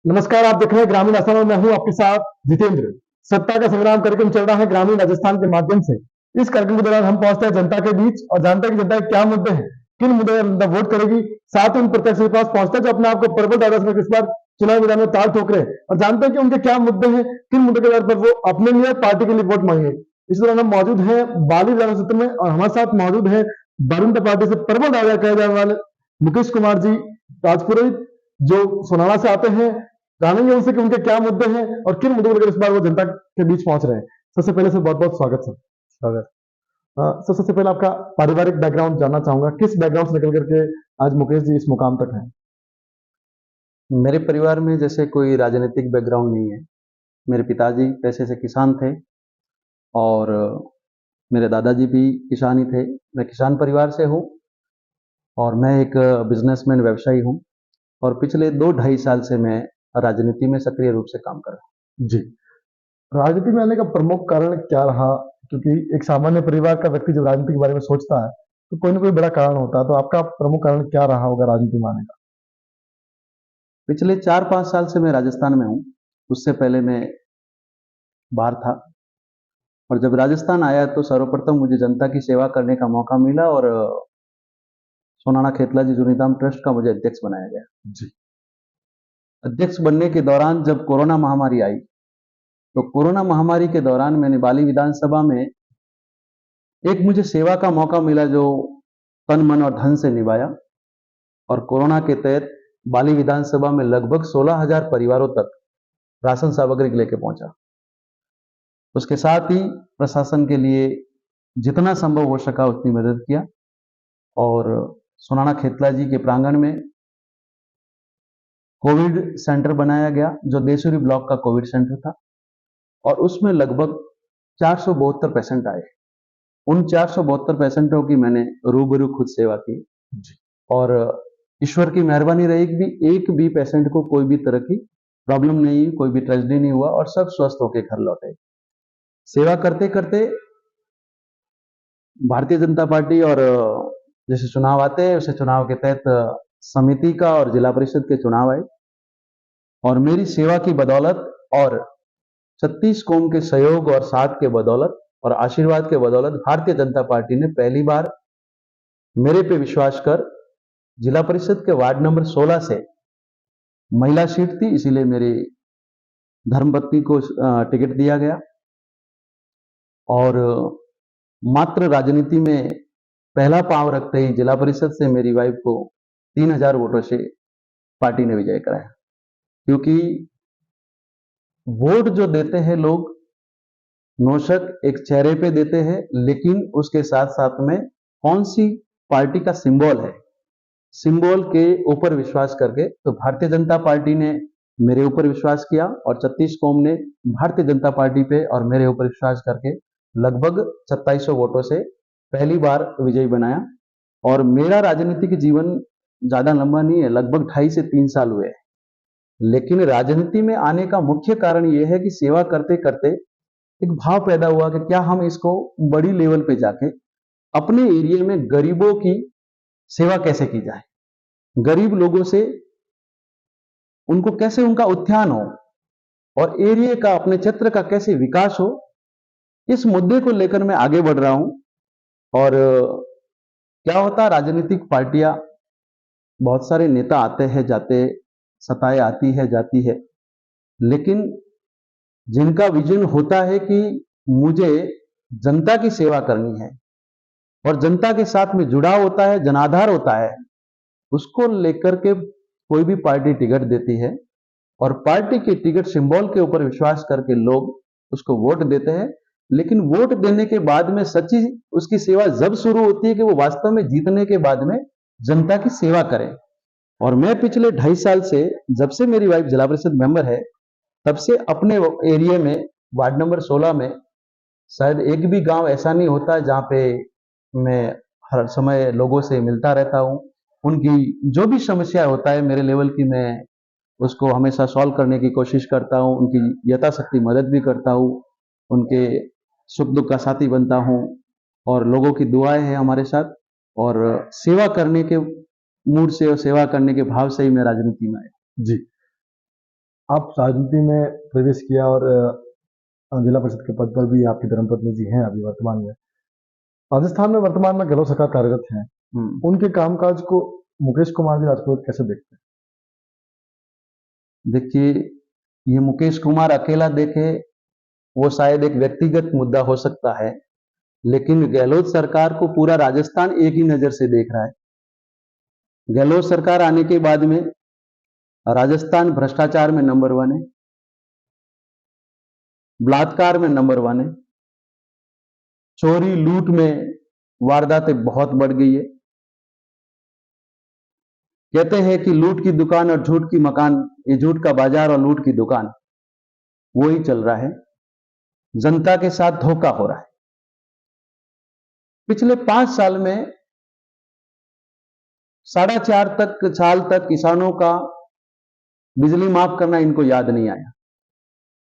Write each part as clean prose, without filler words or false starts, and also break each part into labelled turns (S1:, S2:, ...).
S1: नमस्कार, आप देख रहे हैं ग्रामीण असम और मैं हूं आपके साथ जितेंद्र। सत्ता का संग्राम कार्यक्रम चल रहा है ग्रामीण राजस्थान के माध्यम से। इस कार्यक्रम के दौरान हम पहुंचते हैं जनता के बीच और जानते हैं कि जनता के क्या मुद्दे हैं, किन मुद्दों पर जनता वोट करेगी। साथ ही उन प्रत्याशियों के पास पहुंचते हैं जो अपने आप को प्रबल दादा में इस बार चुनाव मैदान में ताल ठोक रहे हैं और जानते हैं कि उनके क्या मुद्दे हैं, किन मुद्दों के आधार पर वो अपने लिए पार्टी के लिए वोट मांगे। इस दौरान हम मौजूद हैं बाली विधानसभा क्षेत्र में और हमारे साथ मौजूद है भारतीय जनता पार्टी से प्रबल दादा कहे जाने वाले मुकेश कुमार जी राजपुरोहित, जो सोनाला से आते हैं। जानेंगे उनसे कि उनके क्या मुद्दे हैं और किन मुद्दों को लेकर इस बार वो जनता के बीच पहुंच रहे हैं। सबसे पहले से बहुत बहुत स्वागत सर। स्वागत। सर, सबसे पहले आपका पारिवारिक बैकग्राउंड जानना चाहूंगा, किस बैकग्राउंड से निकल करके आज मुकेश जी इस मुकाम तक हैं।
S2: मेरे परिवार में जैसे कोई राजनीतिक बैकग्राउंड नहीं है। मेरे पिताजी पेशे से किसान थे और मेरे दादाजी भी किसान ही थे। मैं किसान परिवार से हूँ और मैं एक बिजनेसमैन व्यवसायी हूँ और पिछले 2-2.5 साल से मैं राजनीति में सक्रिय रूप से काम कर रहा हूँ।
S1: जी, राजनीति में आने का प्रमुख कारण क्या रहा? क्योंकि एक सामान्य परिवार का व्यक्ति जब राजनीति के बारे में सोचता है तो कोई ना कोई बड़ा कारण होता है, तो आपका प्रमुख कारण क्या रहा होगा राजनीति में आने का?
S2: पिछले 4-5 साल से मैं राजस्थान में हूँ। उससे पहले मैं बाहर था और जब राजस्थान आया तो सर्वप्रथम मुझे जनता की सेवा करने का मौका मिला और सोनाना खेतलाजी जूनीधाम ट्रस्ट का मुझे अध्यक्ष बनाया गया।
S1: जी।
S2: अध्यक्ष बनने के दौरान जब कोरोना महामारी आई तो कोरोना महामारी के दौरान मैंने बाली विधानसभा में एक मुझे सेवा का मौका मिला जो तन मन और धन से निभाया और कोरोना के तहत बाली विधानसभा में लगभग 16,000 परिवारों तक राशन सामग्री लेके पहुंचा। उसके साथ ही प्रशासन के लिए जितना संभव हो सका उतनी मदद किया और सोनाना खेतला जी के प्रांगण में कोविड सेंटर बनाया गया जो देसूरी ब्लॉक का कोविड सेंटर था और उसमें लगभग 472 पेशेंट आए। उन 472 पेशेंटों की मैंने रूबरू खुद सेवा की और ईश्वर की मेहरबानी रही कि एक भी पेशेंट को कोई भी तरह की प्रॉब्लम नहीं, कोई भी ट्रेजेडी नहीं हुआ और सब स्वस्थ होकर घर लौटे। सेवा करते करते भारतीय जनता पार्टी और जैसे चुनाव आते हैं उसे चुनाव के तहत समिति का और जिला परिषद के चुनाव आए और मेरी सेवा की बदौलत और 36 कौम के सहयोग और साथ के बदौलत और आशीर्वाद के बदौलत भारतीय जनता पार्टी ने पहली बार मेरे पे विश्वास कर जिला परिषद के वार्ड नंबर 16 से महिला सीट थी, इसीलिए मेरी धर्मपत्नी को टिकट दिया गया और मात्र राजनीति में पहला पांव रखते ही जिला परिषद से मेरी वाइफ को 3,000 वोटों से पार्टी ने विजय कराया। क्योंकि वोट जो देते हैं लोग नौशक एक चेहरे पे देते हैं, लेकिन उसके साथ साथ में कौन सी पार्टी का सिंबल है, सिंबल के ऊपर विश्वास करके तो भारतीय जनता पार्टी ने मेरे ऊपर विश्वास किया और 36 कौम ने भारतीय जनता पार्टी पे और मेरे ऊपर विश्वास करके लगभग 2700 वोटों से पहली बार विजयी बनाया। और मेरा राजनीतिक जीवन ज्यादा लंबा नहीं है, लगभग 2.5 से 3 साल हुए, लेकिन राजनीति में आने का मुख्य कारण यह है कि सेवा करते करते एक भाव पैदा हुआ कि क्या हम इसको बड़ी लेवल पे जाके अपने एरिया में गरीबों की सेवा कैसे की जाए, गरीब लोगों से उनको कैसे उनका उत्थान हो और एरिया का अपने क्षेत्र का कैसे विकास हो, इस मुद्दे को लेकर मैं आगे बढ़ रहा हूं। और क्या होता, राजनीतिक पार्टियां बहुत सारे नेता आते हैं जाते, सत्ताएं आती है जाती है, लेकिन जिनका विजन होता है कि मुझे जनता की सेवा करनी है और जनता के साथ में जुड़ाव होता है, जनाधार होता है, उसको लेकर के कोई भी पार्टी टिकट देती है और पार्टी के टिकट सिंबल के ऊपर विश्वास करके लोग उसको वोट देते हैं। लेकिन वोट देने के बाद में सच्ची उसकी सेवा जब शुरू होती है कि वो वास्तव में जीतने के बाद में जनता की सेवा करें। और मैं पिछले 2.5 साल से, जब से मेरी वाइफ जिला परिषद मेंबर है, तब से अपने एरिया में वार्ड नंबर 16 में शायद एक भी गांव ऐसा नहीं होता जहां पे मैं हर समय लोगों से मिलता रहता हूं। उनकी जो भी समस्या होता है मेरे लेवल की, मैं उसको हमेशा सॉल्व करने की कोशिश करता हूं, उनकी यथाशक्ति मदद भी करता हूं, उनके सुख दुख का साथी बनता हूं और लोगों की दुआएं हैं हमारे साथ और सेवा करने के मूड से और सेवा करने के भाव से ही मैं राजनीति में आया।
S1: जी, आप राजनीति में प्रवेश किया और जिला परिषद के पद पर भी आपकी धर्मपत्नी जी हैं अभी वर्तमान में। राजस्थान में वर्तमान में गहलोत सरकार कार्यरत है, उनके कामकाज को मुकेश कुमार जी राजपूत कैसे देखते हैं?
S2: देखिए, ये मुकेश कुमार अकेला देखे वो शायद एक व्यक्तिगत मुद्दा हो सकता है, लेकिन गहलोत सरकार को पूरा राजस्थान एक ही नजर से देख रहा है। गहलोत सरकार आने के बाद में राजस्थान भ्रष्टाचार में नंबर 1 है, बलात्कार में नंबर 1 है, चोरी लूट में वारदातें बहुत बढ़ गई है। कहते हैं कि लूट की दुकान और झूठ की मकान, ये झूठ का बाजार और लूट की दुकान वो ही चल रहा है। जनता के साथ धोखा हो रहा है। पिछले 5 साल में 4.5 साल तक किसानों का बिजली माफ करना इनको याद नहीं आया।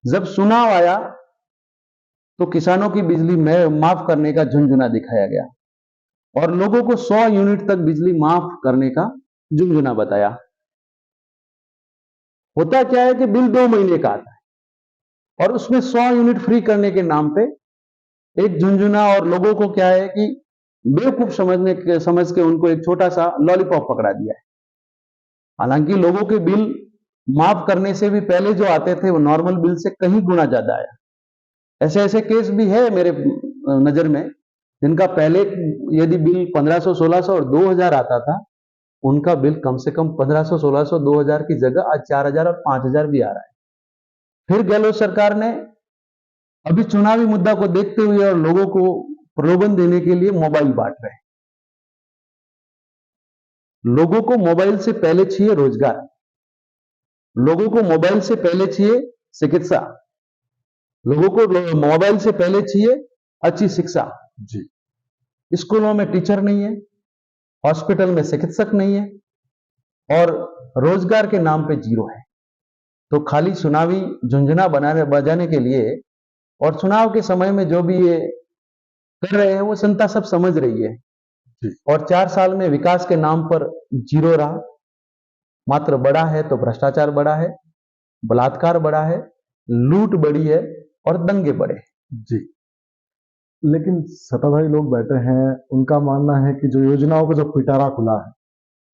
S2: जब चुनाव आया तो किसानों की बिजली माफ करने का झुंझुना दिखाया गया और लोगों को 100 यूनिट तक बिजली माफ करने का झुंझुना बताया। होता क्या है कि बिल 2 महीने का आता है और उसमें 100 यूनिट फ्री करने के नाम पे एक झुंझुना, और लोगों को क्या है कि बेवकूफ समझ के उनको एक छोटा सा लॉलीपॉप पकड़ा दिया है। हालांकि लोगों के बिल माफ करने से भी पहले जो आते थे वो नॉर्मल बिल से कहीं गुना ज्यादा आया। ऐसे ऐसे केस भी है मेरे नजर में जिनका पहले यदि बिल 1500, 1600 और 2000 आता था, उनका बिल कम से कम 1500, 1600, 2000 की जगह आज 4000 और 5000 भी आ रहा है। फिर गहलोत सरकार ने अभी चुनावी मुद्दा को देखते हुए और लोगों को प्रलोभन देने के लिए मोबाइल बांट रहे हैं। लोगों को मोबाइल से पहले चाहिए रोजगार, लोगों को मोबाइल से पहले चाहिए चिकित्सा, लोगों को मोबाइल से पहले चाहिए अच्छी शिक्षा।
S1: जी,
S2: स्कूलों में टीचर नहीं है, हॉस्पिटल में चिकित्सक नहीं है और रोजगार के नाम पे जीरो है। तो खाली चुनावी झुंझुना बजाने के लिए और चुनाव के समय में जो भी ये कर रहे हैं वो जनता सब समझ रही है। और 4 साल में विकास के नाम पर जीरो रहा। मात्र बढ़ा है तो भ्रष्टाचार बढ़ा है, बलात्कार बढ़ा है, लूट बढ़ी है और दंगे बढ़े।
S1: जी, लेकिन सत्ताधारी लोग बैठे हैं, उनका मानना है कि जो योजनाओं का जो पिटारा खुला है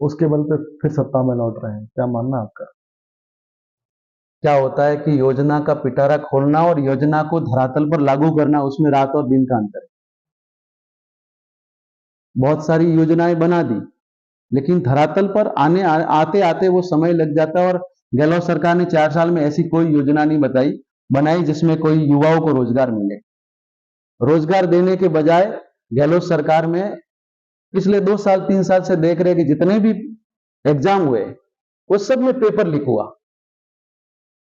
S1: उसके बल पे फिर सत्ता में लौट रहे हैं। क्या मानना है आपका?
S2: क्या होता है कि योजना का पिटारा खोलना और योजना को धरातल पर लागू करना, उसमें रात और दिन का अंतर है। बहुत सारी योजनाएं बना दी, लेकिन धरातल पर आते आते वो समय लग जाता है। और गहलोत सरकार ने 4 साल में ऐसी कोई योजना नहीं बनाई जिसमें कोई युवाओं को रोजगार मिले। रोजगार देने के बजाय गहलोत सरकार में पिछले 2 साल 3 साल से देख रहे कि जितने भी एग्जाम हुए वो सब में पेपर लीक हुआ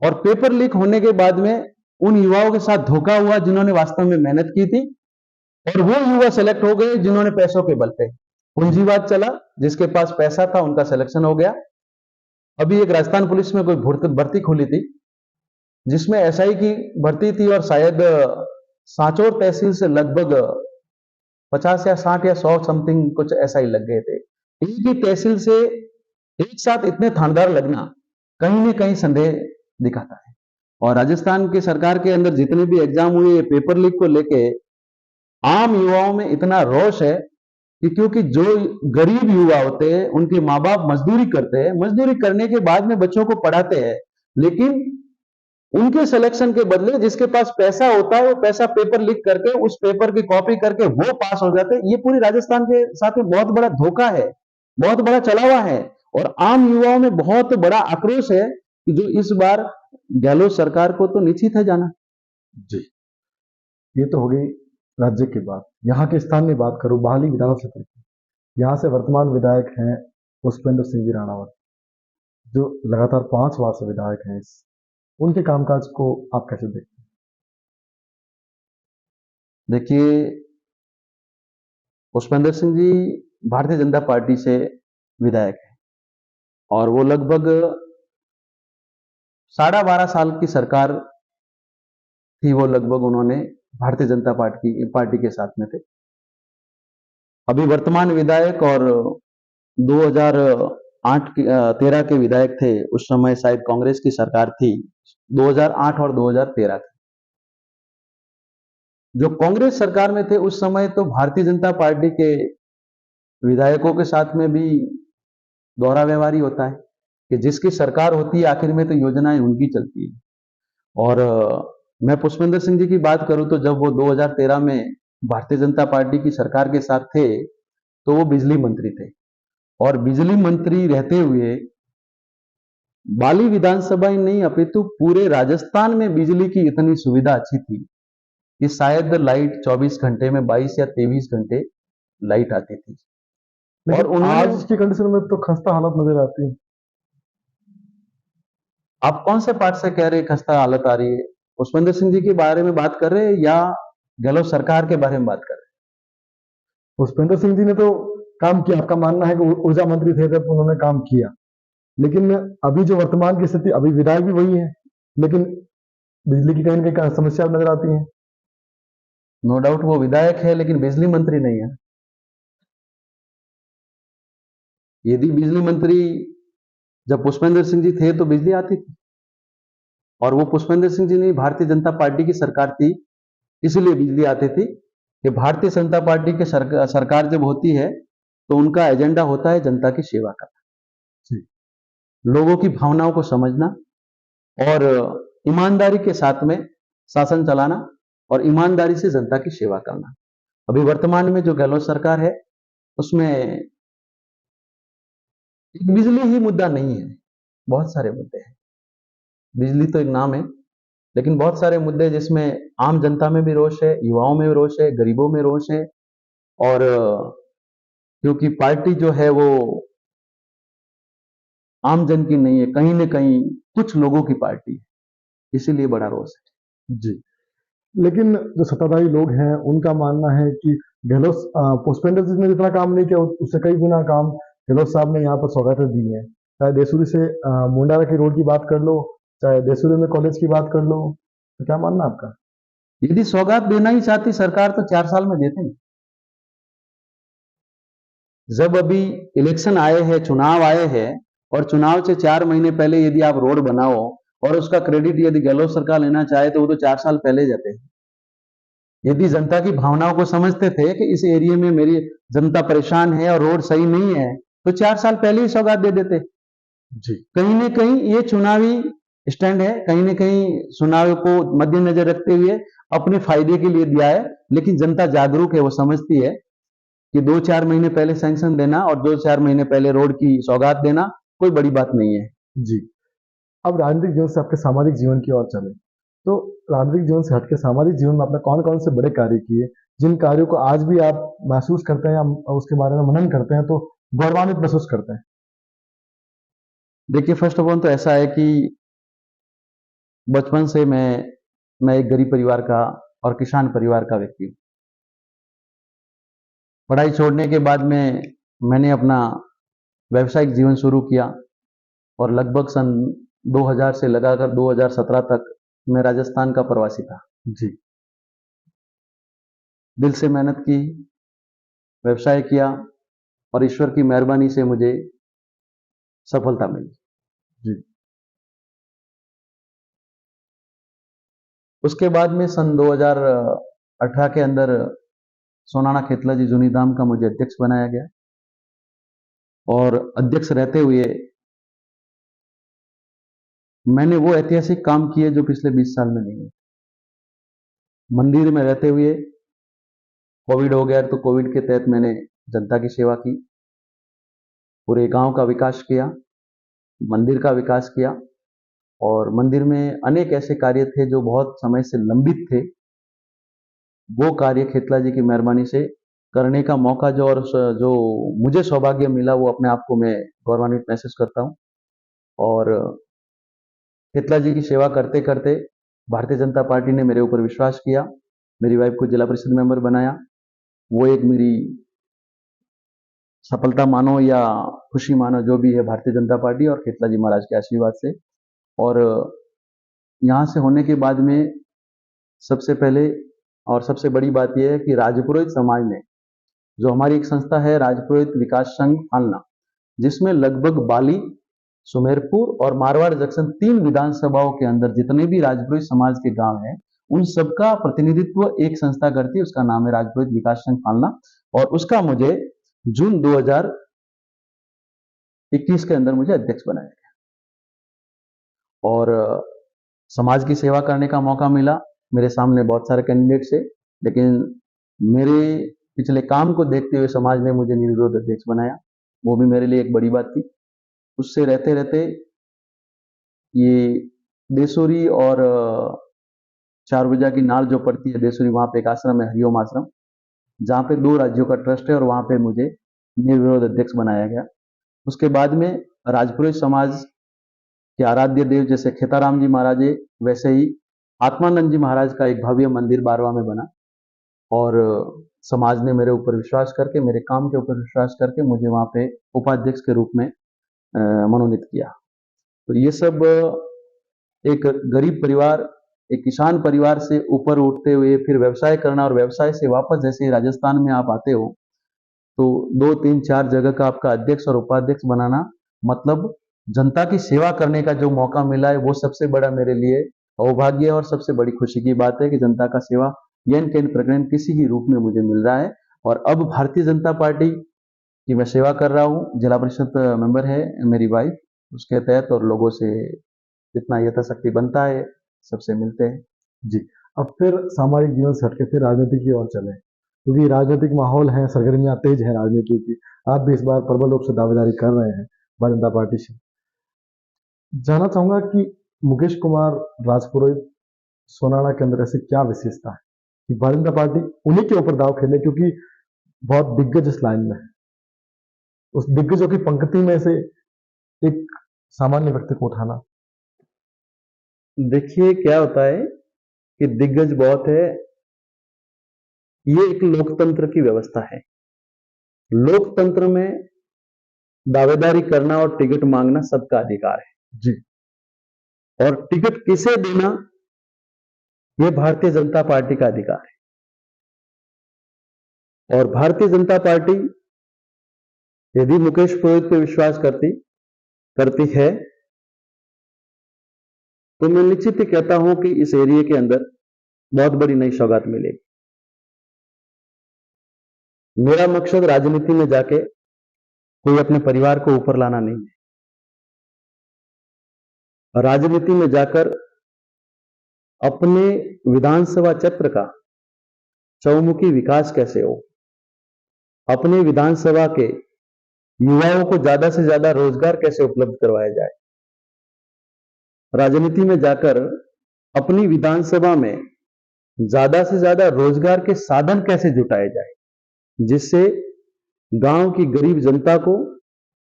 S2: और पेपर लीक होने के बाद में उन युवाओं के साथ धोखा हुआ जिन्होंने वास्तव में मेहनत की थी, और वो युवा सेलेक्ट हो गए जिन्होंने पैसों के बल पे पूंजीवाद चला, जिसके पास पैसा था उनका सिलेक्शन हो गया। अभी एक राजस्थान पुलिस में कोई भर्ती खुली थी जिसमें एसआई की भर्ती थी और शायद सांचौर तहसील से लगभग 50 या 60 या 100 समथिंग कुछ एसआई लग गए थे। एक ही तहसील से एक साथ इतने थानेदार लगना कहीं न कहीं संदेह दिखाता है। और राजस्थान की सरकार के अंदर जितने भी एग्जाम हुए पेपर लीक को लेके आम युवाओं में इतना रोष है कि क्योंकि जो गरीब युवा होते हैं उनके माँ बाप मजदूरी करते हैं, मजदूरी करने के बाद में बच्चों को पढ़ाते हैं, लेकिन उनके सिलेक्शन के बदले जिसके पास पैसा होता है वो पैसा पेपर लीक करके उस पेपर की कॉपी करके वो पास हो जाते हैं। ये पूरी राजस्थान के साथ में बहुत बड़ा धोखा है, बहुत बड़ा चलावा है और आम युवाओं में बहुत बड़ा आक्रोश है कि जो इस बार गहलोत सरकार को तो निश्चित है जाना।
S1: जी, ये तो हो गई राज्य की बात। यहाँ के स्थान में बात करूं बहाली विधानसभा क्षेत्र की। यहाँ से वर्तमान विधायक हैं पुष्पेंद्र सिंह जी राणावत, जो लगातार 5 बार से विधायक हैं। उनके कामकाज को आप कैसे देखते हैं?
S2: देखिए, पुष्पेंद्र सिंह जी भारतीय जनता पार्टी से विधायक हैं और वो लगभग 12.5 साल की सरकार थी, वो लगभग उन्होंने भारतीय जनता पार्टी के साथ में थे। अभी वर्तमान विधायक और 2008 13 के विधायक थे। उस समय शायद कांग्रेस की सरकार थी, 2008 और 2013 की। जो कांग्रेस सरकार में थे उस समय तो भारतीय जनता पार्टी के विधायकों के साथ में भी दोहरा व्यवहार ही होता है कि जिसकी सरकार होती है आखिर में तो योजनाएं उनकी चलती है। और मैं पुष्पेंद्र सिंह जी की बात करूं तो जब वो 2013 में भारतीय जनता पार्टी की सरकार के साथ थे तो वो बिजली मंत्री थे, और बिजली मंत्री रहते हुए बाली विधानसभा ही नहीं अपितु पूरे राजस्थान में बिजली की इतनी सुविधा अच्छी थी कि शायद लाइट 24 घंटे में 22 या 23 घंटे लाइट आती थी।
S1: लेकिन
S2: और उन्होंने
S1: आज की कंडीशन में तो खस्ता हालत नजर आती है।
S2: आप कौन से पार्ट से कह रहे हैं खस्ता हालत आ रही है? पुष्पेंद्र सिंह जी के बारे में बात कर रहे हैं या गहलोत सरकार के बारे में बात कर रहे
S1: पुष्पेंद्र सिंह जी ने तो काम किया, आपका मानना है कि ऊर्जा मंत्री थे तब उन्होंने काम किया, लेकिन अभी जो वर्तमान की स्थिति, अभी विधायक भी वही है, लेकिन बिजली की कहीं ना कहीं समस्या नजर आती है।
S2: हैं? नो डाउट वो विधायक है लेकिन बिजली मंत्री नहीं है। यदि बिजली मंत्री जब पुष्पेंद्र सिंह जी थे तो बिजली आती थी, और वो पुष्पेंद्र सिंह जी नहीं, भारतीय जनता पार्टी की सरकार थी इसलिए बिजली आती थी कि भारतीय जनता पार्टी की सरकार जब होती है तो उनका एजेंडा होता है जनता की सेवा करना, लोगों की भावनाओं को समझना और ईमानदारी के साथ में शासन चलाना और ईमानदारी से जनता की सेवा करना। अभी वर्तमान में जो गहलोत सरकार है उसमें एक बिजली ही मुद्दा नहीं है, बहुत सारे मुद्दे हैं। बिजली तो एक नाम है लेकिन बहुत सारे मुद्दे जिसमें आम जनता में भी रोष है, युवाओं में भी रोष है, गरीबों में रोष है। और क्योंकि पार्टी जो है वो आम जन की नहीं है, कहीं न कहीं कुछ लोगों की पार्टी है, इसीलिए बड़ा रोष है।
S1: जी, लेकिन जो सत्ताधारी लोग हैं उनका मानना है कि गहलोत पुष्पेंद्र जी ने जितना काम नहीं किया उससे कई गुना काम गहलोत साहब ने यहाँ पर सौगातें दी हैं। चाहे देसूरी से मुंडारा की रोड की बात कर लो, चाहे देसूरी में कॉलेज की बात कर लो, तो क्या मानना आपका?
S2: यदि सौगात देना ही चाहती सरकार तो 4 साल में देते। जब अभी इलेक्शन आए हैं, चुनाव आए हैं, और चुनाव से 4 महीने पहले यदि आप रोड बनाओ और उसका क्रेडिट यदि गहलोत सरकार लेना चाहे तो वो तो 4 साल पहले जाते हैं। यदि जनता की भावनाओं को समझते थे कि इस एरिया में मेरी जनता परेशान है और रोड सही नहीं है तो 4 साल पहले ही सौगात दे देते।
S1: जी,
S2: कहीं न कहीं ये चुनावी स्टैंड है, कहीं न कहीं चुनाव को मद्देनजर रखते हुए अपने फायदे के लिए दिया है, लेकिन जनता जागरूक है, वो समझती है कि 2-4 महीने पहले सैंक्शन देना और 2-4 महीने पहले रोड की सौगात देना कोई बड़ी बात नहीं है।
S1: जी। अब राजनीतिक जीवन से आपके सामाजिक जीवन की ओर चले, तो राजनीतिक जीवन से हटके सामाजिक जीवन में आपने कौन-कौन से बड़े कार्य किए, जिन कार्यों को आज भी आप महसूस करते हैं या उसके बारे में मनन करते हैं तो गौरवान्वित महसूस करते हैं?
S2: देखिए, फर्स्ट ऑफ ऑल तो ऐसा है कि बचपन से मैं एक गरीब परिवार का और किसान परिवार का व्यक्ति हूँ। पढ़ाई छोड़ने के बाद में मैंने अपना व्यावसायिक जीवन शुरू किया और लगभग सन 2000 से लगाकर 2017 तक मैं राजस्थान का प्रवासी था।
S1: जी,
S2: दिल से मेहनत की, व्यवसाय किया और ईश्वर की मेहरबानी से मुझे सफलता मिली।
S1: जी,
S2: उसके बाद में सन 2018 के अंदर सोनाना खेतला जी जूनी धाम का मुझे अध्यक्ष बनाया गया, और अध्यक्ष रहते हुए मैंने वो ऐतिहासिक काम किए जो पिछले 20 साल में नहीं हुए। मंदिर में रहते हुए कोविड हो गया तो कोविड के तहत मैंने जनता की सेवा की, पूरे गांव का विकास किया, मंदिर का विकास किया, और मंदिर में अनेक ऐसे कार्य थे जो बहुत समय से लंबित थे। वो कार्य खेतला जी की मेहरबानी से करने का मौका जो मुझे सौभाग्य मिला वो अपने आप को मैं गौरवान्वित महसूस करता हूँ। और खेतला जी की सेवा करते करते भारतीय जनता पार्टी ने मेरे ऊपर विश्वास किया, मेरी वाइफ को जिला परिषद मेंबर बनाया। वो एक मेरी सफलता मानो या खुशी मानो, जो भी है, भारतीय जनता पार्टी और खेतला जी महाराज के आशीर्वाद से। और यहाँ से होने के बाद में सबसे पहले और सबसे बड़ी बात यह है कि राजपुरोहित समाज ने, जो हमारी एक संस्था है राजपुरोहित विकास संघ फालना, जिसमें लगभग बाली, सुमेरपुर और मारवाड़ जंक्शन 3 विधानसभाओं के अंदर जितने भी राजपुरोहित समाज के गांव हैं, उन सबका प्रतिनिधित्व एक संस्था करती है, उसका नाम है राजपुरोहित विकास संघ फालना, और उसका मुझे जून 2021 के अंदर मुझे अध्यक्ष बनाया गया और समाज की सेवा करने का मौका मिला। मेरे सामने बहुत सारे कैंडिडेट थे, लेकिन मेरे पिछले काम को देखते हुए समाज ने मुझे निर्विरोध अध्यक्ष बनाया। वो भी मेरे लिए एक बड़ी बात थी। उससे रहते रहते ये देसोरी और चारभुजा की नाल जो पड़ती है देसोरी, वहां पे एक आश्रम है, हरिओम आश्रम, जहाँ पे 2 राज्यों का ट्रस्ट है, और वहां पे मुझे निर्विरोध अध्यक्ष बनाया गया। उसके बाद में राजपुरोहित समाज के आराध्य देव जैसे खेताराम जी महाराज, वैसे ही आत्मानंद जी महाराज का एक भव्य मंदिर बारवा में बना, और समाज ने मेरे ऊपर विश्वास करके, मेरे काम के ऊपर विश्वास करके मुझे वहां पे उपाध्यक्ष के रूप में मनोनीत किया। तो ये सब एक गरीब परिवार, एक किसान परिवार से ऊपर उठते हुए फिर व्यवसाय करना, और व्यवसाय से वापस जैसे राजस्थान में आप आते हो तो 2, 3, 4 जगह का आपका अध्यक्ष और उपाध्यक्ष बनाना, मतलब जनता की सेवा करने का जो मौका मिला है, वो सबसे बड़ा मेरे लिए सौभाग्य और सबसे बड़ी खुशी की बात है कि जनता का सेवा यन केन प्रकरण किसी ही रूप में मुझे मिल रहा है। और अब भारतीय जनता पार्टी की मैं सेवा कर रहा हूँ। जिला परिषद मेंबर है मेरी वाइफ, उसके तहत, और लोगों से जितना यथाशक्ति बनता है सबसे मिलते हैं।
S1: जी, अब फिर सामाजिक जीवन से हटके फिर राजनीति की ओर चले, क्योंकि राजनीतिक माहौल है, सरगर्मियां तेज है राजनीति की। आप भी इस बार प्रबल रूप से दावेदारी कर रहे हैं भारतीय जनता पार्टी से। जानना चाहूंगा कि मुकेश कुमार राजपुरोहित सोनाड़ा के अंदर ऐसी क्या विशेषता है कि भारतीय जनता पार्टी उन्हीं के ऊपर दाव खेले, क्योंकि बहुत दिग्गज इस लाइन में है। उस दिग्गजों की पंक्ति में से एक सामान्य व्यक्ति को उठाना।
S2: देखिए क्या होता है कि दिग्गज बहुत है, ये एक लोकतंत्र की व्यवस्था है। लोकतंत्र में दावेदारी करना और टिकट मांगना सबका अधिकार है
S1: जी,
S2: और टिकट किसे देना, यह भारतीय जनता पार्टी का अधिकार है। और भारतीय जनता पार्टी यदि मुकेश पुरोहित पे विश्वास करती है, तो मैं निश्चित ही कहता हूं कि इस एरिया के अंदर बहुत बड़ी नई सौगात मिलेगी। मेरा मकसद राजनीति में जाके कोई अपने परिवार को ऊपर लाना नहीं है। राजनीति में जाकर अपने विधानसभा क्षेत्र का चौमुखी विकास कैसे हो, अपने विधानसभा के युवाओं को ज्यादा से ज्यादा रोजगार कैसे उपलब्ध करवाया जाए, राजनीति में जाकर अपनी विधानसभा में ज्यादा से ज्यादा रोजगार के साधन कैसे जुटाए जाए, जिससे गांव की गरीब जनता को,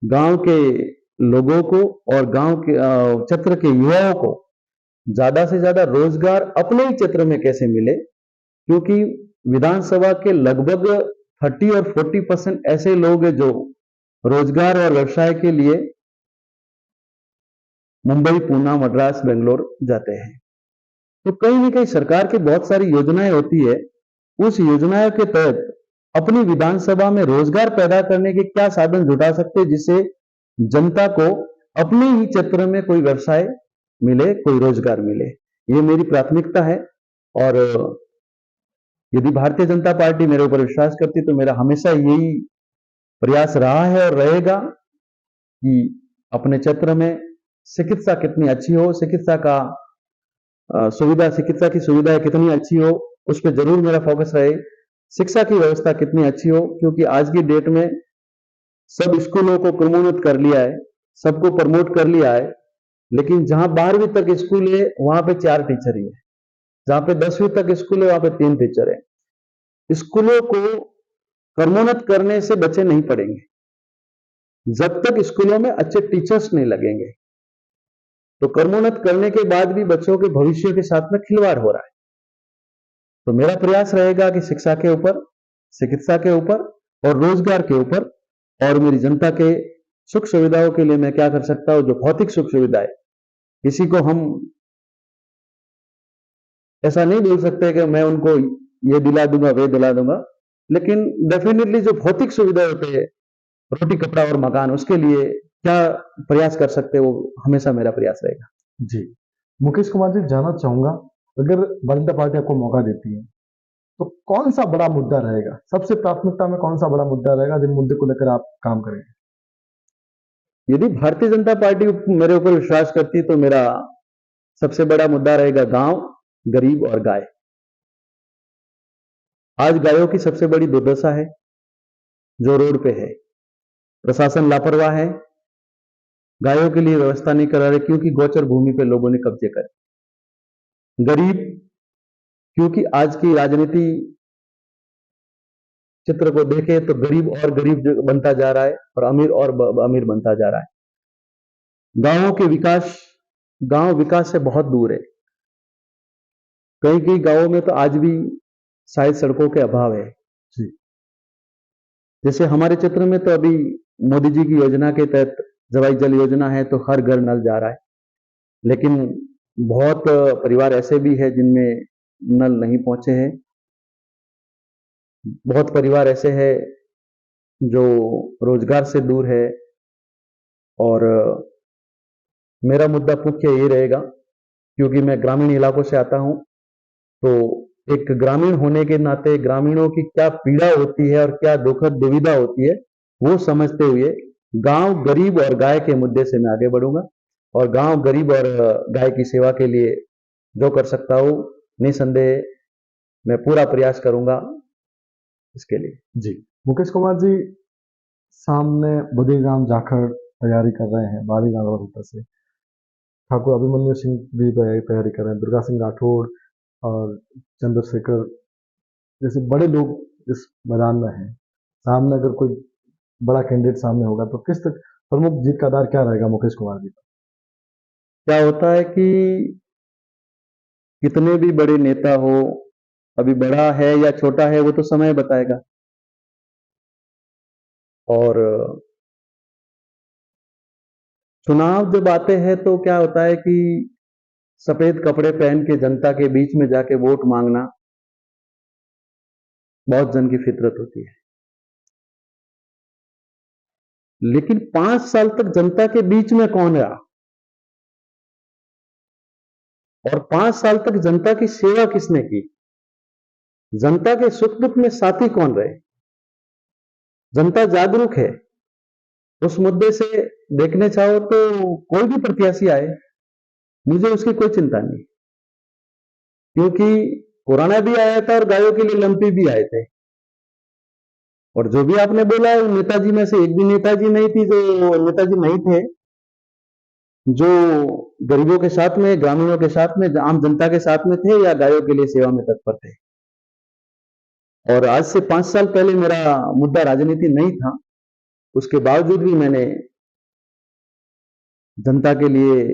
S2: गांव के लोगों को और गांव के क्षेत्र के युवाओं को ज्यादा से ज्यादा रोजगार अपने ही क्षेत्र में कैसे मिले। क्योंकि विधानसभा के लगभग 30 और 40% ऐसे लोग हैं जो रोजगार और व्यवसाय के लिए मुंबई, पूना, मद्रास, बेंगलोर जाते हैं। तो कहीं ना कहीं सरकार की बहुत सारी योजनाएं होती है, उस योजनाओं के तहत अपनी विधानसभा में रोजगार पैदा करने के क्या साधन जुटा सकते हैं, जिससे जनता को अपने ही क्षेत्र में कोई व्यवसाय मिले, कोई रोजगार मिले। ये मेरी प्राथमिकता है। और यदि भारतीय जनता पार्टी मेरे ऊपर विश्वास करती तो मेरा हमेशा यही प्रयास रहा है और रहेगा कि अपने क्षेत्र में चिकित्सा कितनी अच्छी हो, चिकित्सा की सुविधाएं कितनी अच्छी हो, उस पर जरूर मेरा फोकस रहे। शिक्षा की व्यवस्था कितनी अच्छी हो, क्योंकि आज की डेट में सब स्कूलों को क्रमोन्नत कर लिया है, सबको प्रमोट कर लिया है, लेकिन जहां 12वीं तक स्कूल है वहां पे 4 टीचर ही है, जहां पे 10वीं तक स्कूल है वहां पे 3 टीचर है। स्कूलों को क्रमोन्नत करने से बच्चे नहीं पढ़ेंगे जब तक स्कूलों में अच्छे टीचर्स नहीं लगेंगे। तो क्रमोन्नत करने के बाद भी बच्चों के भविष्य के साथ में खिलवाड़ हो रहा है। तो मेरा प्रयास रहेगा कि शिक्षा के ऊपर, चिकित्सा के ऊपर और रोजगार के ऊपर, और मेरी जनता के सुख सुविधाओं के लिए मैं क्या कर सकता हूं, जो भौतिक सुख सुविधाएं, किसी को हम ऐसा नहीं बोल सकते कि मैं उनको ये दिला दूंगा, वे दिला दूंगा, लेकिन डेफिनेटली जो भौतिक सुविधा होते हैं रोटी कपड़ा और मकान, उसके लिए क्या प्रयास कर सकते हैं, वो हमेशा मेरा प्रयास रहेगा।
S1: जी, मुकेश कुमार जी, जानना चाहूंगा, अगर भारतीय जनता पार्टी आपको मौका देती है तो कौन सा बड़ा मुद्दा रहेगा, सबसे प्राथमिकता में कौन सा बड़ा मुद्दा रहेगा जिन मुद्दे को लेकर आप काम करेंगे?
S2: यदि भारतीय जनता पार्टी मेरे ऊपर विश्वास करती तो मेरा सबसे बड़ा मुद्दा रहेगा गांव, गरीब और गाय। आज गायों की सबसे बड़ी दुर्दशा है, जो रोड पे है। प्रशासन लापरवाह है, गायों के लिए व्यवस्था नहीं करा रहे क्योंकि गोचर भूमि पे लोगों ने कब्जे करे। गरीब, क्योंकि आज की राजनीति चित्र को देखे तो गरीब और गरीब बनता जा रहा है और अमीर और अमीर बनता जा रहा है। गांव विकास से बहुत दूर है। कई कई गांवों में तो आज भी शायद सड़कों के अभाव है।
S1: जी,
S2: जैसे हमारे क्षेत्र में तो अभी मोदी जी की योजना के तहत जवाई जल योजना है, तो हर घर नल जा रहा है, लेकिन बहुत परिवार ऐसे भी है जिनमें नल नहीं पहुंचे हैं। बहुत परिवार ऐसे हैं जो रोजगार से दूर है। और मेरा मुद्दा मुख्य ये रहेगा, क्योंकि मैं ग्रामीण इलाकों से आता हूं, तो एक ग्रामीण होने के नाते ग्रामीणों की क्या पीड़ा होती है और क्या दुखद दुविधा होती है, वो समझते हुए गांव, गरीब और गाय के मुद्दे से मैं आगे बढ़ूंगा। और गांव, गरीब और गाय की सेवा के लिए जो कर सकता हूं, निसंदेह मैं पूरा प्रयास करूंगा इसके लिए।
S1: जी, मुकेश कुमार जी, सामने बुद्धिराम जाखड़ तैयारी कर रहे हैं बाली नागौर से, ठाकुर अभिमन्यु सिंह भी तैयारी कर रहे हैं, दुर्गा सिंह राठौड़ और चंद्रशेखर जैसे बड़े लोग इस मैदान में हैं। सामने अगर कोई बड़ा कैंडिडेट सामने होगा तो किस तक प्रमुख जीत का आधार क्या रहेगा मुकेश कुमार जी?
S2: क्या होता है कि कितने भी बड़े नेता हो, अभी बड़ा है या छोटा है वो तो समय बताएगा। और चुनाव जब आते हैं तो क्या होता है कि सफेद कपड़े पहन के जनता के बीच में जाके वोट मांगना बहुत जन की फितरत होती है। लेकिन 5 साल तक जनता के बीच में कौन रहा और 5 साल तक जनता की सेवा किसने की, जनता के सुख दुख में साथी कौन रहे, जनता जागरूक है। उस मुद्दे से देखने चाहो तो कोई भी प्रत्याशी आए, मुझे उसकी कोई चिंता नहीं, क्योंकि पुराना भी आया था और गायों के लिए लंपी भी आए थे। और जो भी आपने बोला है, नेताजी में से एक भी नेताजी नहीं थी, जो नेताजी नहीं थे जो गरीबों के साथ में, ग्रामीणों के साथ में, आम जनता के साथ में थे या गायों के लिए सेवा में तत्पर थे। और आज से 5 साल पहले मेरा मुद्दा राजनीति नहीं था, उसके बावजूद भी मैंने जनता के लिए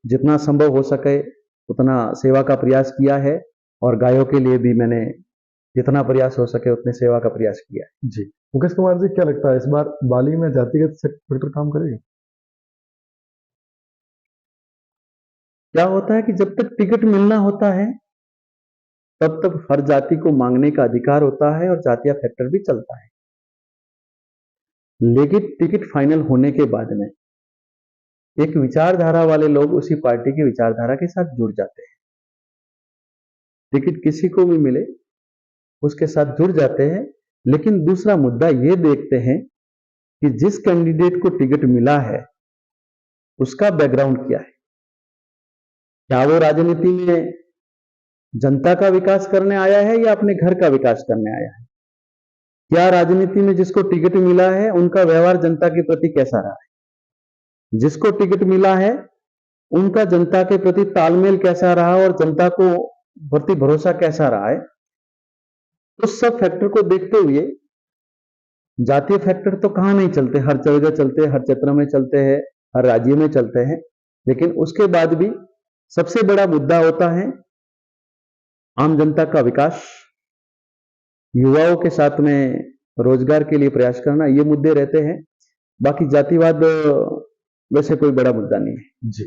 S2: जितना संभव हो सके उतना सेवा का प्रयास किया है। और गायों के लिए भी मैंने जितना प्रयास हो सके उतने सेवा का प्रयास किया है।
S1: जी, मुकेश कुमार जी, क्या लगता है इस बार बाली में जातिगत फैक्टर काम करेगा?
S2: क्या होता है कि जब तक टिकट मिलना होता है तब तक हर जाति को मांगने का अधिकार होता है और जातीय फैक्टर भी चलता है। लेकिन टिकट फाइनल होने के बाद में एक विचारधारा वाले लोग उसी पार्टी की विचारधारा के साथ जुड़ जाते हैं। टिकट किसी को भी मिले उसके साथ जुड़ जाते हैं, लेकिन दूसरा मुद्दा यह देखते हैं कि जिस कैंडिडेट को टिकट मिला है उसका बैकग्राउंड क्या है। क्या वो राजनीति में जनता का विकास करने आया है या अपने घर का विकास करने आया है? क्या राजनीति में जिसको टिकट मिला है उनका व्यवहार जनता के प्रति कैसा रहा है? जिसको टिकट मिला है उनका जनता के प्रति तालमेल कैसा रहा और जनता को प्रति भरोसा कैसा रहा है? उस सब फैक्टर को देखते हुए, जातीय फैक्टर तो कहां नहीं चलते, हर जगह चलते हैं, हर क्षेत्र में चलते हैं, हर राज्य में चलते हैं। लेकिन उसके बाद भी सबसे बड़ा मुद्दा होता है आम जनता का विकास, युवाओं के साथ में रोजगार के लिए प्रयास करना, ये मुद्दे रहते हैं। बाकी जातिवाद वैसे कोई बड़ा मुद्दा नहीं है।
S1: जी,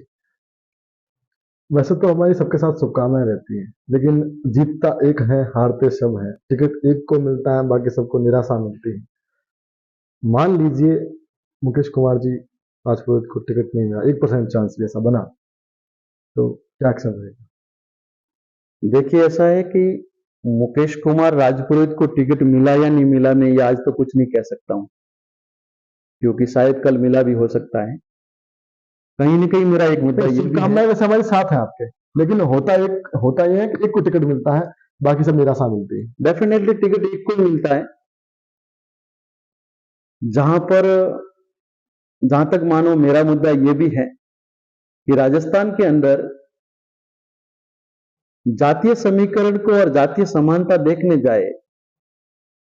S1: वैसे तो हमारी सबके साथ शुभकामनाएं रहती हैं, लेकिन जीतता एक है, हारते सब हैं। टिकट एक को मिलता है, बाकी सबको निराशा मिलती है। मान लीजिए मुकेश कुमार जी राजपुरोहित को टिकट नहीं मिला, 1% चांस भी ऐसा बना, तो क्या एक्शन रहेगा?
S2: देखिए, ऐसा है कि मुकेश कुमार राजपुरोहित को टिकट मिला या नहीं मिला, मैं ये आज तो कुछ नहीं कह सकता हूं, क्योंकि शायद कल मिला भी हो सकता है। कहीं न कहीं मेरा एक मुद्दा ये भी है,
S1: शुभकामनाएं वैसे हमारे साथ है आपके, लेकिन होता यह है कि एक को टिकट मिलता है, बाकी सब निराशा मिलती है।
S2: डेफिनेटली टिकट एक को ही मिलता है। जहां पर जहां तक मानो मेरा मुद्दा ये भी है कि राजस्थान के अंदर जातीय समीकरण को और जातीय समानता देखने जाए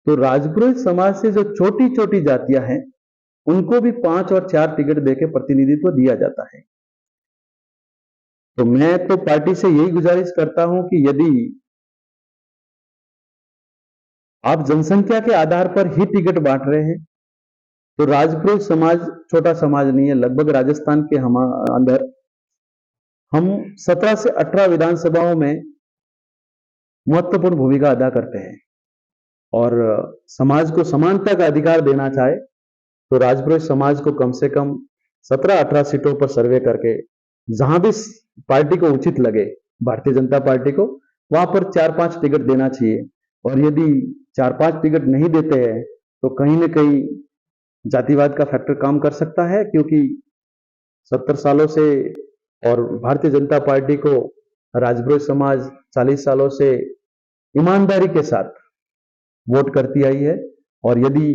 S2: तो राजपुरोहित समाज से जो छोटी छोटी जातियां हैं उनको भी 5 और 4 टिकट देके प्रतिनिधित्व दिया जाता है। तो मैं तो पार्टी से यही गुजारिश करता हूं कि यदि आप जनसंख्या के आधार पर ही टिकट बांट रहे हैं तो राजपुरोहित समाज छोटा समाज नहीं है। लगभग राजस्थान के हम अंदर हम 17 से 18 विधानसभाओं में महत्वपूर्ण भूमिका अदा करते हैं और समाज को समानता का अधिकार देना चाहे तो राजपुरोहित समाज को कम से कम 17-18 सीटों पर सर्वे करके जहां भी पार्टी को उचित लगे, भारतीय जनता पार्टी को, वहां पर 4-5 टिकट देना चाहिए। और यदि 4-5 टिकट नहीं देते हैं तो कहीं न कहीं जातिवाद का फैक्टर काम कर सकता है, क्योंकि 70 सालों से और भारतीय जनता पार्टी को राजपुरोहित समाज 40 सालों से ईमानदारी के साथ वोट करती आई है। और यदि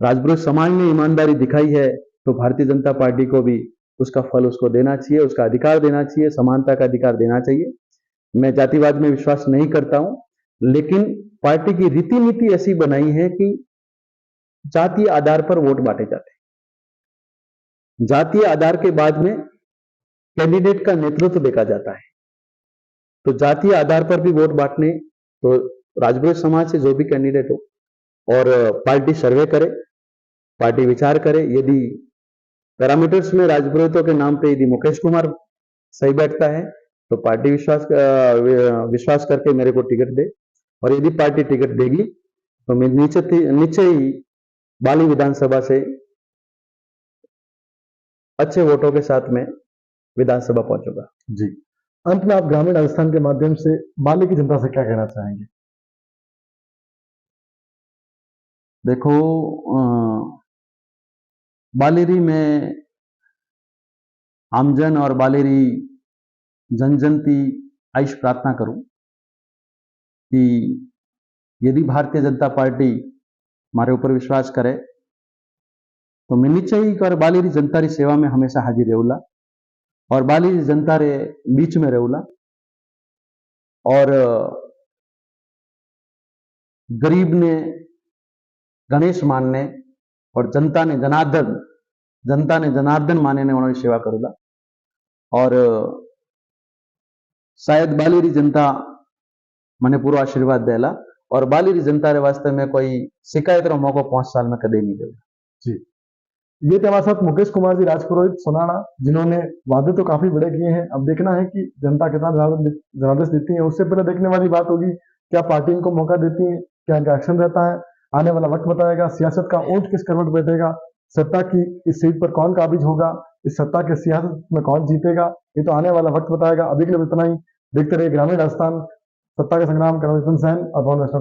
S2: राजपुरोहित समाज ने ईमानदारी दिखाई है तो भारतीय जनता पार्टी को भी उसका फल उसको देना चाहिए, उसका अधिकार देना चाहिए, समानता का अधिकार देना चाहिए। मैं जातिवाद में विश्वास नहीं करता हूं, लेकिन पार्टी की रीति नीति ऐसी बनाई है कि जातीय आधार पर वोट बांटे जाते हैं। जातीय आधार के बाद में कैंडिडेट का नेतृत्व देखा जाता है। तो जातीय आधार पर भी वोट बांटने तो राजपुरोहित समाज से जो भी कैंडिडेट हो और पार्टी सर्वे करे, पार्टी विचार करे, यदि पैरामीटर्स में राजपुरोहितों के नाम पे यदि मुकेश कुमार सही बैठता है तो पार्टी विश्वास करके मेरे को टिकट दे, और यदि पार्टी टिकट देगी तो मैं नीचे ही बाली विधानसभा से अच्छे वोटों के साथ में विधानसभा पहुंचूंगा।
S1: जी, अंत में आप ग्रामीण राजस्थान के माध्यम से बाली की जनता से क्या कहना चाहेंगे?
S2: देखो, बालेरी में आमजन और बालेरी जनजनती आयुष प्रार्थना करूं कि यदि भारतीय जनता पार्टी हमारे ऊपर विश्वास करे तो मैं निश्चय कर बालेरी जनता री सेवा में हमेशा हाजिर रहूला और बालेरी जनता रे बीच में रहूला और गरीब ने गणेश मानने और जनता ने जनार्दन माने ने उन्होंने सेवा करूला। और शायद बालेरी जनता मने पूरा आशीर्वाद देला और बालेरी जनता रे वास्ते में कोई शिकायत रो मौको 5 साल में कदे नहीं देगा।
S1: जी, ये थे हमारे साथ मुकेश कुमार जी राजपुरोहित सोनाड़ा, जिन्होंने वादे तो काफी बड़े किए हैं। अब देखना है कि जनता कितना जनादेश देती है। उससे पहले देखने वाली बात होगी क्या पार्टी इनको मौका देती है, क्या इनका एक्शन रहता है। आने वाला वक्त बताएगा सियासत का ऊंट किस करवट बैठेगा, सत्ता की इस सीट पर कौन काबिज होगा, इस सत्ता के सियासत में कौन जीतेगा, ये तो आने वाला वक्त बताएगा। अभी के लिए इतना ही। देखते रहिए ग्रामीण राजस्थान, सत्ता का संग्राम, करमचंद सेन और भवन वैष्णव।